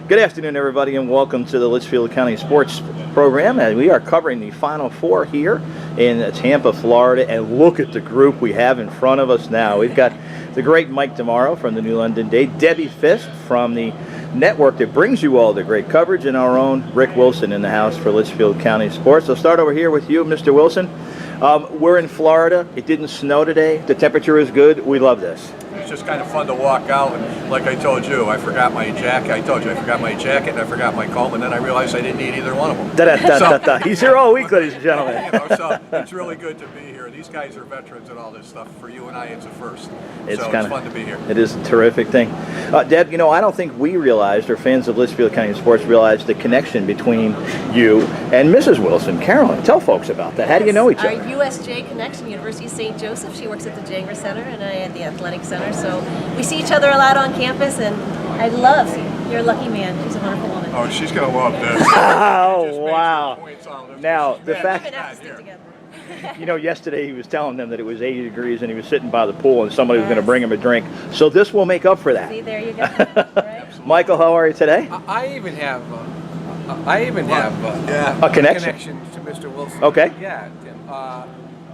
Good afternoon, everybody, and welcome to the Litchfield County Sports Program. And we are covering the Final Four here in Tampa, Florida. And look at the group we have in front of us now. We've got the great Mike DeMauro from the New London Day, Debbie Fiske from the network that brings you all the great coverage, and our own Rick Wilson in the house for Litchfield County Sports. So start over here with you, Mr. Wilson. We're in Florida. It didn't snow today. The temperature is good. We love this. It's just kind of fun to walk out, and like I told you, I forgot my jacket. I told you I forgot my jacket and I forgot my comb, and then I realized I didn't need either one of them. He's here all week, ladies and gentlemen. So it's really good to be here. These guys are veterans and all this stuff. For you and I, it's a first. It's fun to be here. It is a terrific thing. Deb, you know, I don't think we realized, or fans of Litchfield County Sports realized, the connection between you and Mrs. Wilson. Carolyn, tell folks about that. How do you know each other? Our USJ connection, University of St. Joseph. She works at the Janger Center and I at the Athletic Center. So we see each other a lot on campus, and I love you. You're a lucky man. She's a wonderful woman. Oh, she's going to love this. Oh, wow. Now, the fact... You know, yesterday he was telling them that it was 80 degrees and he was sitting by the pool and somebody was going to bring him a drink. So this will make up for that. See, there you go. Right? Michael, how are you today? I even have a connection to Mr. Wilson. Okay. Yeah, Tim.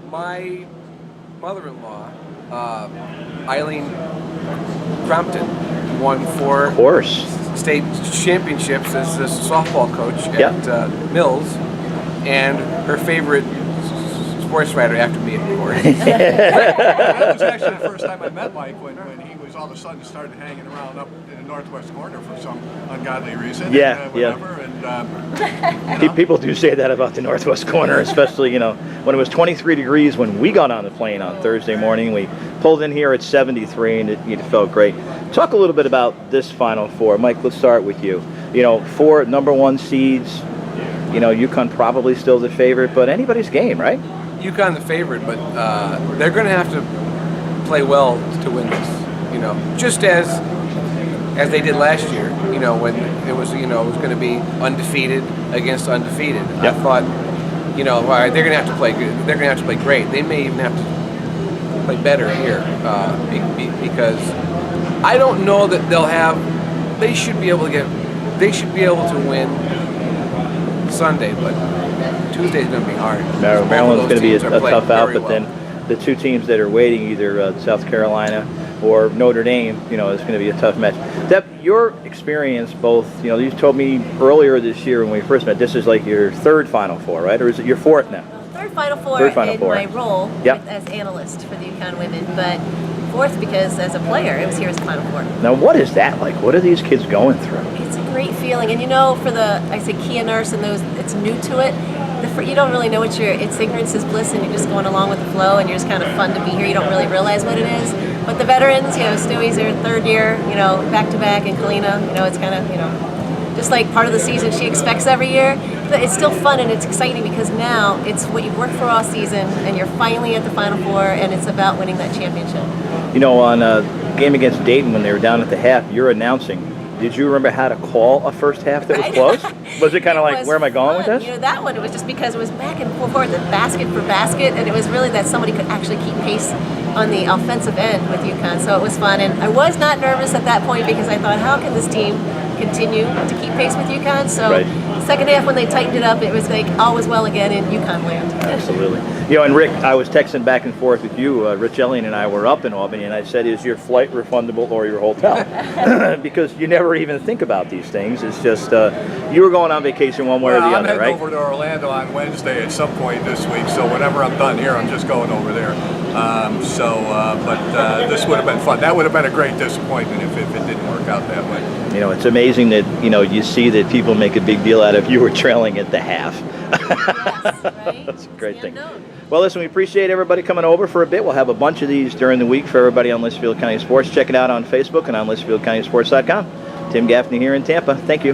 My mother-in-law, Eileen Crompton, won 4 state championships as a softball coach at Mills, and her favorite sports writer after me, of course. That was actually the first time I met Mike when he was all of a sudden started hanging around up in the northwest corner for some ungodly reason. People do say that about the northwest corner, especially, you know, when it was 23 degrees when we got on the plane on Thursday morning. We pulled in here at 73 and it felt great. Talk a little bit about this Final Four. Mike, let's start with you. You know, 4 #1 seeds. You know, UConn probably still the favorite, but anybody's game, right? UConn the favorite, but they're going to have to play well to win this. You know, just as they did last year. You know, when it was going to be undefeated against undefeated. Yep. I thought, you know, all right, they're going to have to play good. They're going to have to play great. They may even have to play better here because I don't know that they'll have. They should be able to win Sunday, but Tuesday's going to be hard. Maryland's going to be a tough out, but well. then the 2 teams that are waiting, either South Carolina or Notre Dame, you know, it's going to be a tough match. Deb, your experience both, you know, you told me earlier this year when we first met, this is like your 3rd Final Four, right? Or is it your 4th now? 3rd Final Four in my role as analyst for the UConn women, but 4th because as a player, it was here as a Final Four. Now, what is that like? What are these kids going through? It's a great feeling, and you know, for I say Kia Nurse and those that's new to it, you don't really know it's ignorance is bliss, and you're just going along with the flow, and you're just kind of fun to be here. You don't really realize what it is. But the veterans, you know, Stewie's their 3rd year, you know, back to back, and Kalina, you know, it's kind of, you know, just like part of the season she expects every year. But it's still fun and it's exciting because now it's what you've worked for all season, and you're finally at the Final Four, and it's about winning that championship. You know, on a game against Dayton when they were down at the half, you're announcing. Did you remember how to call a first half that was close? Was it kind of like, where am I going with this? You know, that one, it was just because it was back and forth, and basket for basket, and it was really that somebody could actually keep pace on the offensive end with UConn, so it was fun. And I was not nervous at that point because I thought, how can this team continue to keep pace with UConn? So second half when they tightened it up, it was like all was well again in UConn land. Absolutely. You know, and Rick, I was texting back and forth with you. Rich Elliott and I were up in Albany, and I said, is your flight refundable or your hotel? Because you never even think about these things. It's just, you were going on vacation one way or the other, right? I'm heading over to Orlando on Wednesday at some point this week, so whenever I'm done here, I'm just going over there. But this would have been fun. That would have been a great disappointment if it didn't work out that way. You know, it's amazing that, you know, you see that people make a big deal out of you were trailing at the half. Yes, right? That's a great thing. Well, listen, we appreciate everybody coming over for a bit. We'll have a bunch of these during the week for everybody on Litchfield County Sports. Check it out on Facebook and on LitchfieldCountySports.com. Tim Gaffney here in Tampa. Thank you.